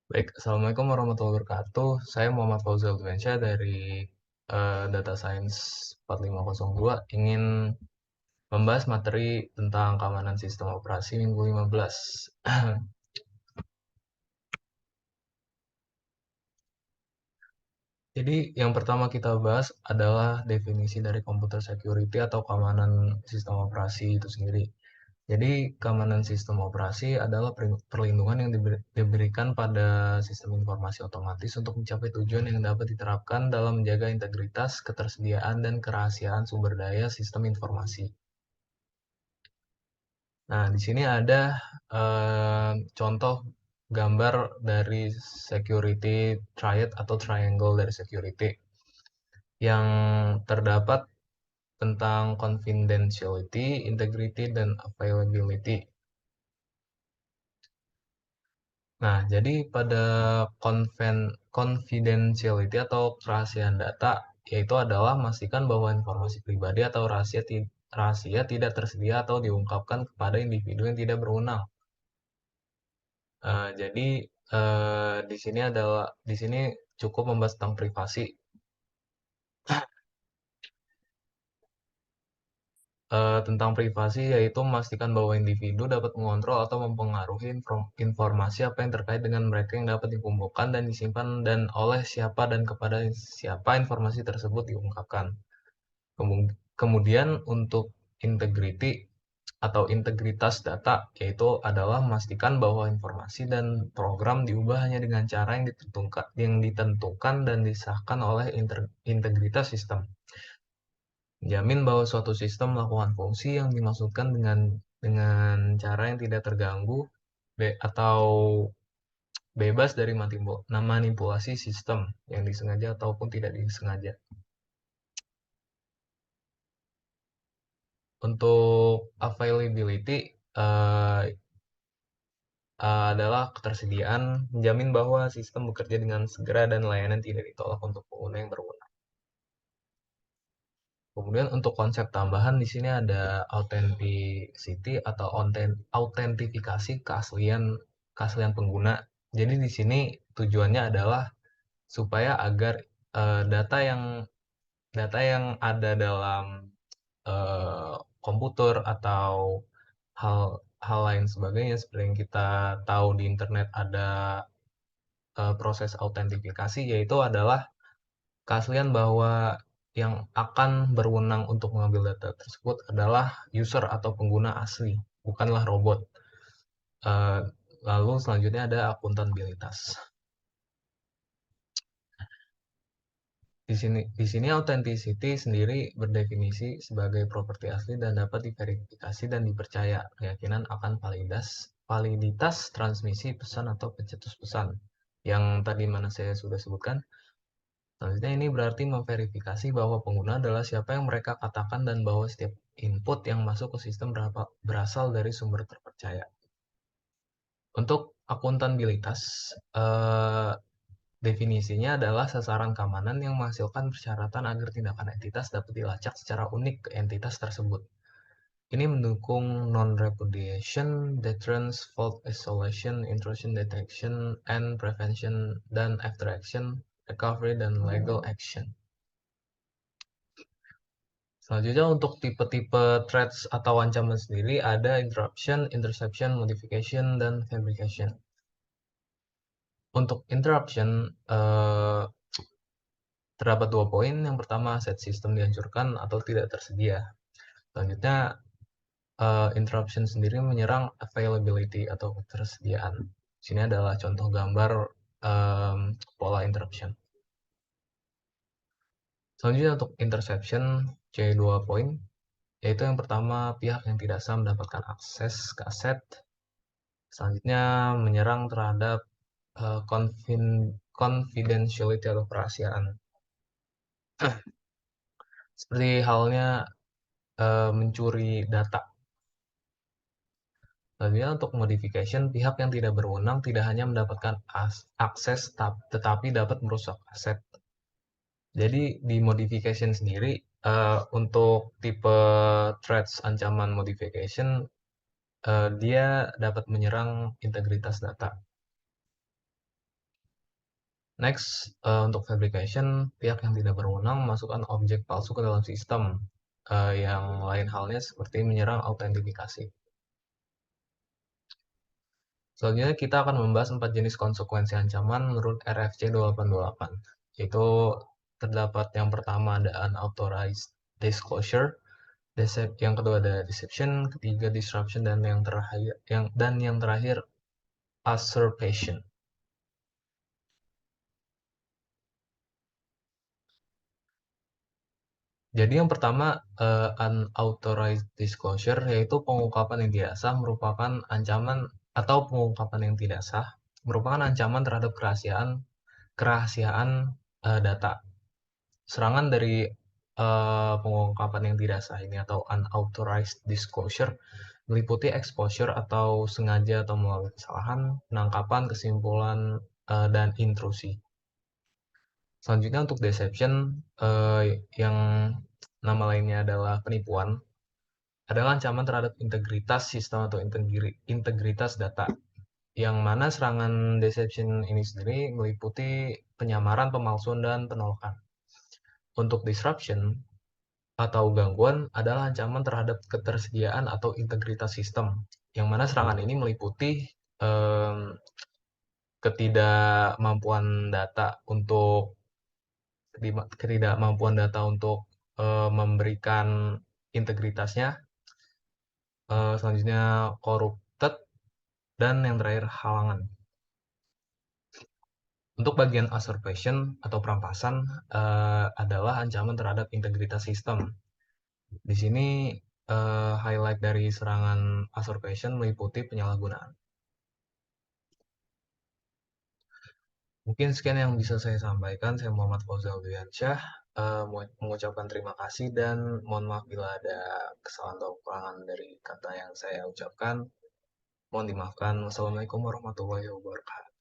Baik, Assalamualaikum warahmatullahi wabarakatuh. Saya Muhammad Fauzal Diansyah dari Data Science 4502 ingin membahas materi tentang keamanan sistem operasi minggu 15. Jadi yang pertama kita bahas adalah definisi dari computer security atau keamanan sistem operasi itu sendiri. Jadi keamanan sistem operasi adalah perlindungan yang diberikan pada sistem informasi otomatis untuk mencapai tujuan yang dapat diterapkan dalam menjaga integritas, ketersediaan, dan kerahasiaan sumber daya sistem informasi. Nah, di sini ada contoh gambar dari security triad atau triangle dari security yang terdapat tentang confidentiality, integrity, dan availability. Nah, jadi pada confidentiality atau kerahasiaan data, yaitu adalah memastikan bahwa informasi pribadi atau rahasia tidak tersedia atau diungkapkan kepada individu yang tidak berwenang. Jadi di sini cukup membahas tentang privasi. Tentang privasi yaitu memastikan bahwa individu dapat mengontrol atau mempengaruhi informasi apa yang terkait dengan mereka yang dapat dikumpulkan dan disimpan dan oleh siapa dan kepada siapa informasi tersebut diungkapkan. Kemudian untuk integrity atau integritas data yaitu adalah memastikan bahwa informasi dan program diubah hanya dengan cara yang ditentukan dan disahkan oleh integritas sistem. Menjamin bahwa suatu sistem melakukan fungsi yang dimaksudkan dengan cara yang tidak terganggu atau bebas dari manipulasi sistem yang disengaja ataupun tidak disengaja. Untuk availability adalah ketersediaan, menjamin bahwa sistem bekerja dengan segera dan layanan tidak ditolak untuk pengguna yang berwenang. Kemudian untuk konsep tambahan di sini ada authenticity atau autentifikasi keaslian pengguna. Jadi di sini tujuannya adalah supaya agar data yang ada dalam komputer atau hal hal lain sebagainya seperti yang kita tahu di internet ada proses autentifikasi yaitu adalah keaslian bahwa yang akan berwenang untuk mengambil data tersebut adalah user atau pengguna asli, bukanlah robot. Eh, Lalu selanjutnya ada akuntabilitas. Di sini authenticity sendiri berdefinisi sebagai properti asli dan dapat diverifikasi dan dipercaya keyakinan akan validitas transmisi pesan atau pencetus pesan. Yang tadi mana saya sudah sebutkan. Selanjutnya ini berarti memverifikasi bahwa pengguna adalah siapa yang mereka katakan dan bahwa setiap input yang masuk ke sistem berasal dari sumber terpercaya. Untuk akuntabilitas, definisinya adalah sasaran keamanan yang menghasilkan persyaratan agar tindakan entitas dapat dilacak secara unik ke entitas tersebut. Ini mendukung non-repudiation, deterrence, fault isolation, intrusion detection, and prevention, dan after action, recovery, dan legal action. Selanjutnya untuk tipe-tipe threats atau ancaman sendiri ada interruption, interception, modification, dan fabrication. Untuk interruption terdapat 2 poin. Yang pertama, set sistem dihancurkan atau tidak tersedia. Selanjutnya, interruption sendiri menyerang availability atau ketersediaan. Sini adalah contoh gambar pola interruption. Selanjutnya untuk interception, C2 poin, yaitu yang pertama pihak yang tidak sah mendapatkan akses ke aset. Selanjutnya menyerang terhadap confidentiality atau kerahasiaan. Seperti halnya mencuri data. Selanjutnya untuk modification, pihak yang tidak berwenang tidak hanya mendapatkan akses tetapi dapat merusak aset. Jadi di modification sendiri untuk tipe threats ancaman modification dia dapat menyerang integritas data. Next, untuk fabrication, pihak yang tidak berwenang memasukkan objek palsu ke dalam sistem. Yang lain halnya seperti menyerang autentifikasi. Selanjutnya kita akan membahas 4 jenis konsekuensi ancaman menurut RFC 2828. Yaitu terdapat yang pertama ada unauthorized disclosure, yang kedua ada deception, ketiga disruption, dan yang terakhir usurpation. Jadi yang pertama, unauthorized disclosure, yaitu pengungkapan yang tidak sah merupakan ancaman atau pengungkapan yang tidak sah merupakan ancaman terhadap kerahasiaan data. Serangan dari pengungkapan yang tidak sah ini atau unauthorized disclosure meliputi exposure atau sengaja atau melalui kesalahan, penangkapan, kesimpulan, dan intrusi. Selanjutnya untuk deception, yang nama lainnya adalah penipuan, adalah ancaman terhadap integritas sistem atau integritas data, yang mana serangan deception ini sendiri meliputi penyamaran, pemalsuan, dan penolakan. Untuk disruption atau gangguan adalah ancaman terhadap ketersediaan atau integritas sistem, yang mana serangan ini meliputi em, ketidakmampuan data untuk ketidakmampuan data untuk memberikan integritasnya, selanjutnya corrupted, dan yang terakhir halangan. Untuk bagian usurpation atau perampasan adalah ancaman terhadap integritas sistem. Di sini highlight dari serangan usurpation meliputi penyalahgunaan. Mungkin sekian yang bisa saya sampaikan. Saya Muhammad Fauzal Diansyah, mengucapkan terima kasih dan mohon maaf bila ada kesalahan atau kekurangan dari kata yang saya ucapkan. Mohon dimaafkan. Wassalamualaikum warahmatullahi wabarakatuh.